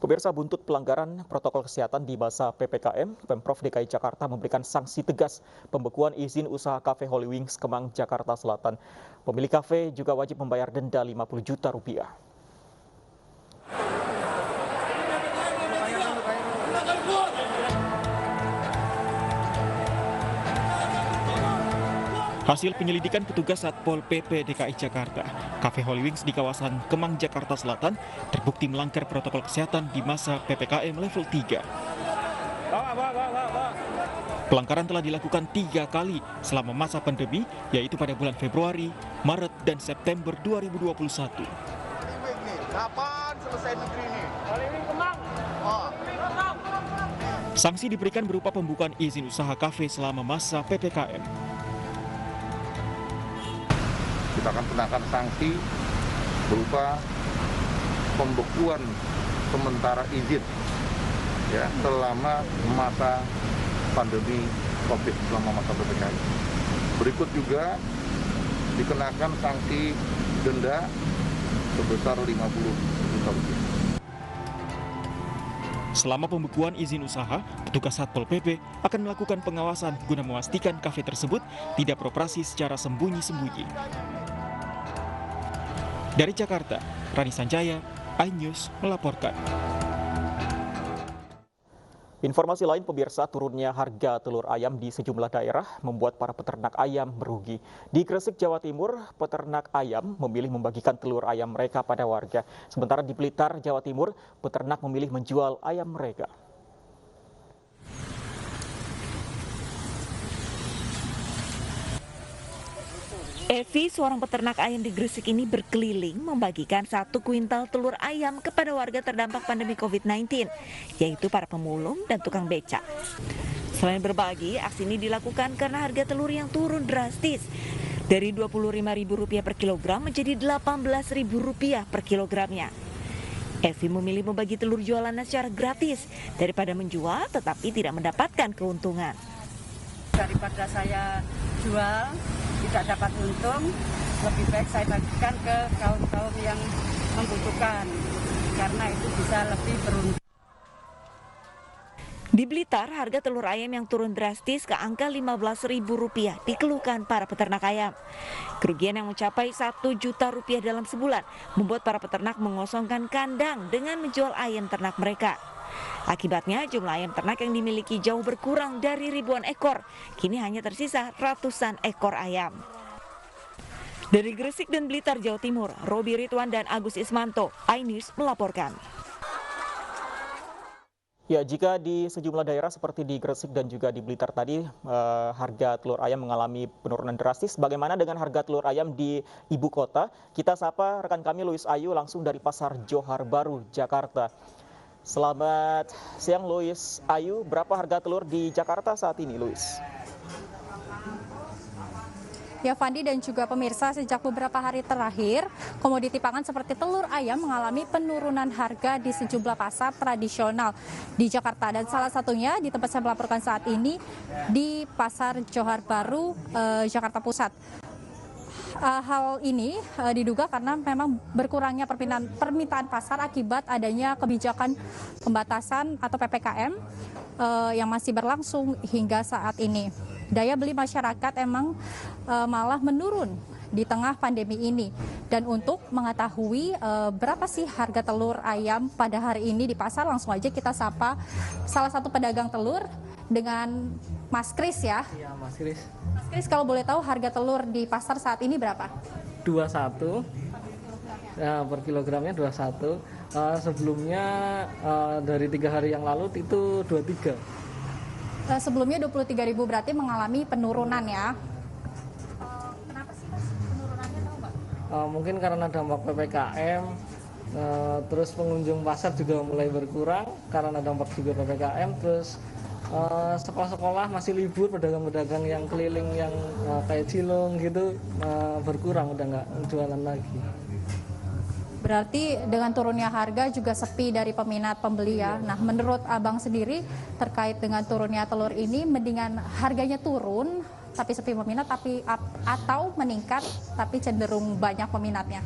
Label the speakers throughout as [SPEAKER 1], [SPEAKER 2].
[SPEAKER 1] Pemirsa, buntut pelanggaran protokol kesehatan di masa PPKM, Pemprov DKI Jakarta memberikan sanksi tegas pembekuan izin usaha kafe Holy Wings Kemang, Jakarta Selatan. Pemilik kafe juga wajib membayar denda 50 juta rupiah. Hasil penyelidikan petugas Satpol PP DKI Jakarta, Cafe Holy Wings di kawasan Kemang, Jakarta Selatan terbukti melanggar protokol kesehatan di masa PPKM level 3. Pelanggaran telah dilakukan 3 kali selama masa pandemi, yaitu pada bulan Februari, Maret, dan September 2021.
[SPEAKER 2] Kapan selesai negeri ini?
[SPEAKER 1] Sanksi diberikan berupa pembukaan izin usaha kafe selama masa PPKM.
[SPEAKER 2] Kita akan kenakan sanksi berupa pembekuan sementara izin ya selama masa pandemi COVID, selama masa PPKM. Berikut juga dikenakan sanksi denda sebesar 50 juta rupiah.
[SPEAKER 1] Selama pembekuan izin usaha, petugas Satpol PP akan melakukan pengawasan guna memastikan kafe tersebut tidak beroperasi secara sembunyi-sembunyi. Dari Jakarta, Rani Sanjaya, iNews melaporkan. Informasi lain, pemirsa, turunnya harga telur ayam di sejumlah daerah membuat para peternak ayam merugi. Di Gresik, Jawa Timur, peternak ayam memilih membagikan telur ayam mereka pada warga. Sementara di Blitar, Jawa Timur, peternak memilih menjual ayam mereka.
[SPEAKER 3] Evi, seorang peternak ayam di Gresik ini berkeliling membagikan 1 kuintal telur ayam kepada warga terdampak pandemi COVID-19, yaitu para pemulung dan tukang becak. Selain berbagi, aksi ini dilakukan karena harga telur yang turun drastis dari Rp25.000 per kilogram menjadi Rp18.000 per kilogramnya. Evi memilih membagi telur jualannya secara gratis daripada menjual tetapi tidak mendapatkan keuntungan.
[SPEAKER 4] Daripada saya jual tidak dapat untung, lebih baik saya bagikan ke kaum-kaum yang membutuhkan karena itu bisa lebih beruntung.
[SPEAKER 3] Di Blitar, harga telur ayam yang turun drastis ke angka Rp15.000 dikeluhkan para peternak ayam. Kerugian yang mencapai Rp1 juta dalam sebulan membuat para peternak mengosongkan kandang dengan menjual ayam ternak mereka. Akibatnya jumlah ayam ternak yang dimiliki jauh berkurang dari ribuan ekor, kini hanya tersisa ratusan ekor ayam. Dari Gresik dan Blitar, Jawa Timur, Robi Ridwan dan Agus Ismanto, iNews melaporkan.
[SPEAKER 1] Ya, jika di sejumlah daerah seperti di Gresik dan juga di Blitar tadi, harga telur ayam mengalami penurunan drastis. Bagaimana dengan harga telur ayam di ibu kota? Kita sapa rekan kami Luis Ayu langsung dari Pasar Johar Baru, Jakarta. Selamat siang Luis Ayu, berapa harga telur di Jakarta saat ini, Luis?
[SPEAKER 5] Ya, Fandi dan juga pemirsa, sejak beberapa hari terakhir, komoditi pangan seperti telur ayam mengalami penurunan harga di sejumlah pasar tradisional di Jakarta. Dan salah satunya di tempat saya melaporkan saat ini di Pasar Johar Baru, Jakarta Pusat. Hal ini diduga karena memang berkurangnya permintaan pasar akibat adanya kebijakan pembatasan atau PPKM yang masih berlangsung hingga saat ini. Daya beli masyarakat emang malah menurun di tengah pandemi ini. Dan untuk mengetahui berapa sih harga telur ayam pada hari ini di pasar, langsung aja kita sapa salah satu pedagang telur dengan Mas Kris ya.
[SPEAKER 6] Iya, Mas Kris.
[SPEAKER 5] Mas Kris, kalau boleh tahu harga telur di pasar saat ini berapa?
[SPEAKER 6] 21. Ya, per kilogramnya 21. Sebelumnya dari 3 hari yang lalu itu 23.
[SPEAKER 5] Sebelumnya 23.000 berarti mengalami penurunan ya. Kenapa sih Mas penurunannya, tahu nggak?
[SPEAKER 6] Mungkin karena dampak PPKM, terus pengunjung pasar juga mulai berkurang karena dampak juga PPKM, terus sekolah-sekolah masih libur, pedagang-pedagang yang keliling yang kayak Cilung gitu berkurang, udah nggak jualan lagi.
[SPEAKER 5] Berarti dengan turunnya harga juga sepi dari peminat pembeli ya. Nah, menurut Abang sendiri terkait dengan turunnya telur ini, mendingan harganya turun tapi sepi peminat, atau meningkat tapi cenderung banyak peminatnya?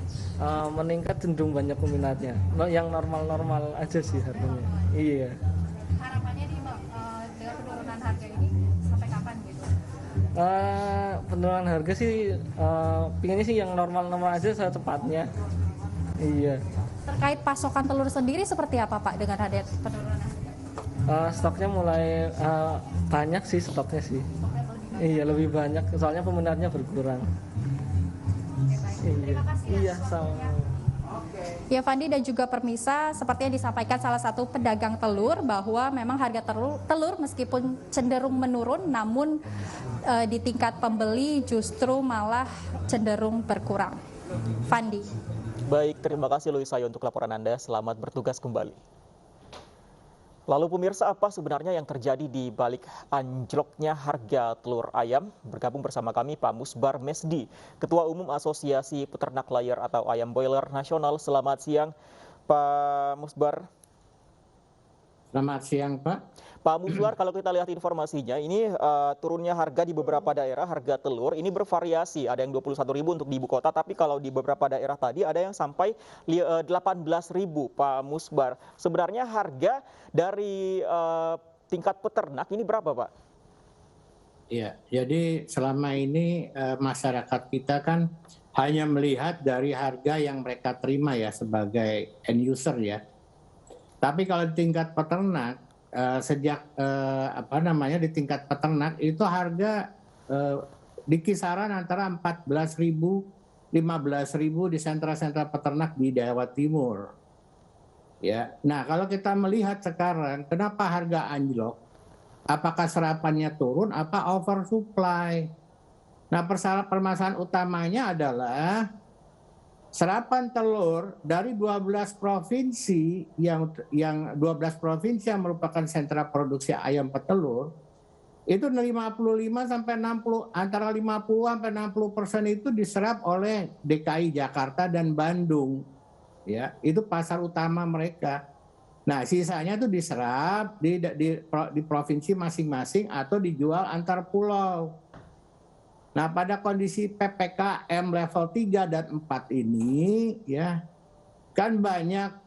[SPEAKER 6] Meningkat cenderung banyak peminatnya. Yang normal-normal aja sih harganya. Iya.
[SPEAKER 5] Harapannya nih Bang, dengan penurunan harga ini sampai kapan gitu?
[SPEAKER 6] Penurunan harga sih pinginnya sih yang normal-normal aja secepatnya. Iya.
[SPEAKER 5] Terkait pasokan telur sendiri seperti apa Pak dengan ada penurunan harga?
[SPEAKER 6] Stoknya mulai banyak sih stoknya sih. Iya, lebih banyak soalnya peminatnya berkurang. Iya. Iya, sama.
[SPEAKER 5] Ya Fandi dan juga Permisa, seperti yang disampaikan salah satu pedagang telur bahwa memang harga telur meskipun cenderung menurun, namun di tingkat pembeli justru malah cenderung berkurang. Fandi.
[SPEAKER 1] Baik, terima kasih Luisa untuk laporan Anda. Selamat bertugas kembali. Lalu pemirsa, apa sebenarnya yang terjadi di balik anjloknya harga telur ayam? Bergabung bersama kami Pak Musbar Mesdi, Ketua Umum Asosiasi Peternak Layer atau Ayam Boiler Nasional. Selamat siang, Pak Musbar.
[SPEAKER 7] Selamat siang, Pak.
[SPEAKER 1] Pak Musbar, kalau kita lihat informasinya, ini turunnya harga di beberapa daerah, harga telur ini bervariasi. Ada yang 21.000 untuk di ibu kota, tapi kalau di beberapa daerah tadi ada yang sampai 18.000, Pak Musbar. Sebenarnya harga dari tingkat peternak ini berapa, Pak?
[SPEAKER 7] Iya, jadi selama ini masyarakat kita kan hanya melihat dari harga yang mereka terima ya sebagai end user ya. Tapi kalau di tingkat peternak, sejak di tingkat peternak itu harga di kisaran antara 14.000, 15.000 di sentra-sentra peternak di Jawa Timur. Ya, nah kalau kita melihat sekarang kenapa harga anjlok? Apakah serapannya turun? Apa oversupply? Nah, permasalahan utamanya adalah serapan telur dari 12 provinsi yang 12 provinsi yang merupakan sentra produksi ayam petelur itu 55 sampai 60 antara 50 sampai 60% itu diserap oleh DKI Jakarta dan Bandung. Ya, itu pasar utama mereka. Nah, sisanya itu diserap di provinsi masing-masing atau dijual antar pulau. Nah, pada kondisi PPKM level 3 dan 4 ini ya kan banyak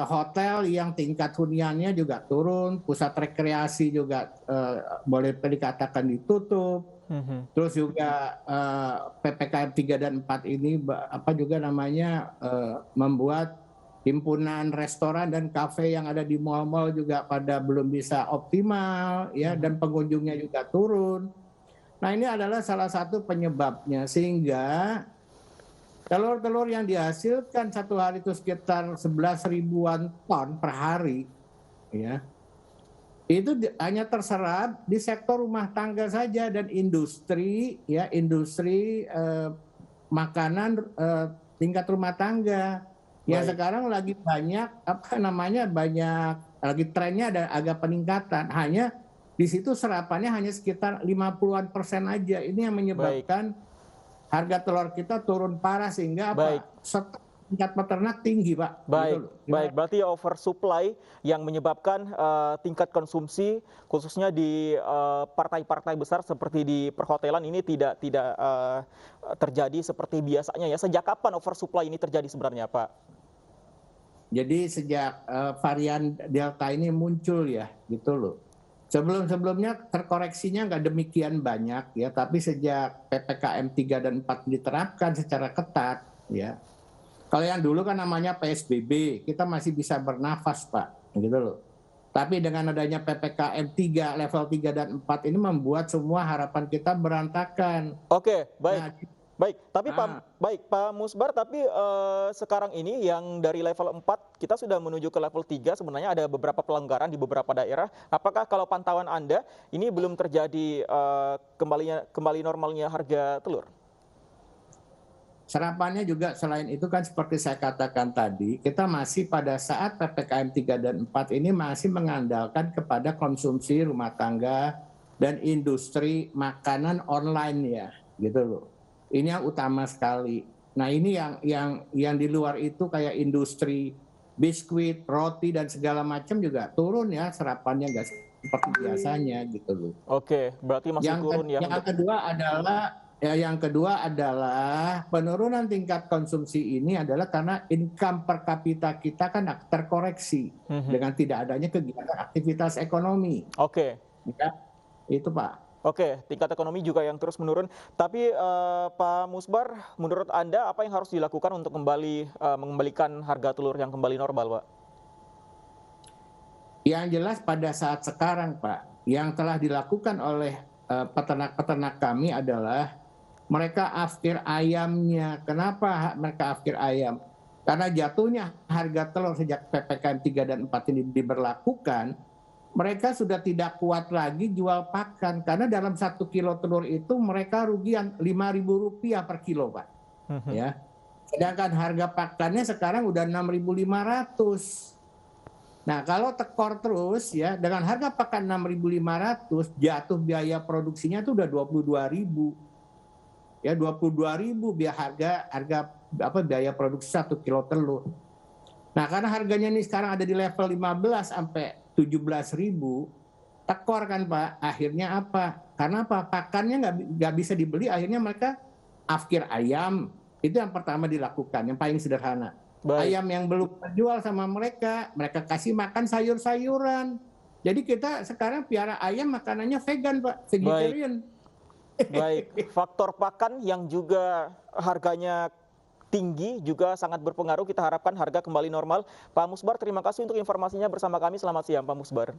[SPEAKER 7] hotel yang tingkat huniannya juga turun, pusat rekreasi juga boleh dikatakan ditutup. Terus juga PPKM 3 dan 4 ini membuat himpunan restoran dan kafe yang ada di mal-mal juga pada belum bisa optimal ya, dan pengunjungnya juga turun. Nah, ini adalah salah satu penyebabnya sehingga telur-telur yang dihasilkan satu hari itu sekitar 11.000-an ton per hari ya. Itu hanya terserap di sektor rumah tangga saja dan industri makanan tingkat rumah tangga. Yang sekarang lagi banyak lagi trennya ada agak peningkatan. Hanya di situ serapannya hanya sekitar 50% aja. Ini yang menyebabkan harga telur kita turun parah sehingga tingkat peternak tinggi, Pak.
[SPEAKER 1] Baik. Berarti oversupply yang menyebabkan tingkat konsumsi khususnya di partai-partai besar seperti di perhotelan ini tidak terjadi seperti biasanya ya. Sejak kapan oversupply ini terjadi sebenarnya, Pak?
[SPEAKER 7] Jadi sejak varian Delta ini muncul ya, gitu loh. Sebelum-sebelumnya terkoreksinya nggak demikian banyak ya, tapi sejak PPKM 3 dan 4 diterapkan secara ketat ya. Kalau yang dulu kan namanya PSBB, kita masih bisa bernafas, Pak, gitu loh. Tapi dengan adanya PPKM 3, level 3 dan 4 ini membuat semua harapan kita berantakan.
[SPEAKER 1] Oke, baik. Tapi Pak Musbar, tapi sekarang ini yang dari level 4 kita sudah menuju ke level 3, sebenarnya ada beberapa pelanggaran di beberapa daerah. Apakah kalau pantauan Anda ini belum terjadi kembali normalnya harga telur?
[SPEAKER 7] Serapannya juga selain itu kan seperti saya katakan tadi, kita masih pada saat PPKM 3 dan 4 ini masih mengandalkan kepada konsumsi rumah tangga dan industri makanan online ya, gitu loh. Ini yang utama sekali. Nah, ini yang di luar itu kayak industri biskuit, roti dan segala macam juga turun ya, serapannya nggak seperti biasanya gitu loh.
[SPEAKER 1] Oke, berarti masih turun ya.
[SPEAKER 7] Yang kedua adalah penurunan tingkat konsumsi ini adalah karena income per kapita kita kan terkoreksi dengan tidak adanya kegiatan aktivitas ekonomi.
[SPEAKER 1] Oke.
[SPEAKER 7] Ya, itu Pak.
[SPEAKER 1] Oke, tingkat ekonomi juga yang terus menurun. Tapi Pak Musbar, menurut Anda apa yang harus dilakukan untuk mengembalikan harga telur yang kembali normal, Pak?
[SPEAKER 7] Yang jelas pada saat sekarang, Pak, yang telah dilakukan oleh peternak-peternak kami adalah mereka afkir ayamnya. Kenapa mereka afkir ayam? Karena jatuhnya harga telur sejak PPKM 3 dan 4 ini diberlakukan, mereka sudah tidak kuat lagi jual pakan. Karena dalam 1 kilo telur itu mereka rugian Rp5.000 per kilo, Pak. Ya. Sedangkan harga pakannya sekarang udah 6.500. Nah, kalau tekor terus ya dengan harga pakan 6.500, jatuh biaya produksinya itu udah 22.000. Ya 22.000 biaya produksi 1 kilo telur. Nah, karena harganya ini sekarang ada di level 15 sampai 17.000, tekor kan Pak. Akhirnya apa? Karena apa? Pakannya nggak bisa dibeli, akhirnya mereka afkir ayam. Itu yang pertama dilakukan, yang paling sederhana. Baik. Ayam yang belum terjual sama mereka kasih makan sayur-sayuran. Jadi kita sekarang piara ayam makanannya vegan Pak, vegetarian.
[SPEAKER 1] Baik, faktor pakan yang juga harganya tinggi juga sangat berpengaruh. Kita harapkan harga kembali normal. Pak Musbar, terima kasih untuk informasinya bersama kami. Selamat siang Pak Musbar.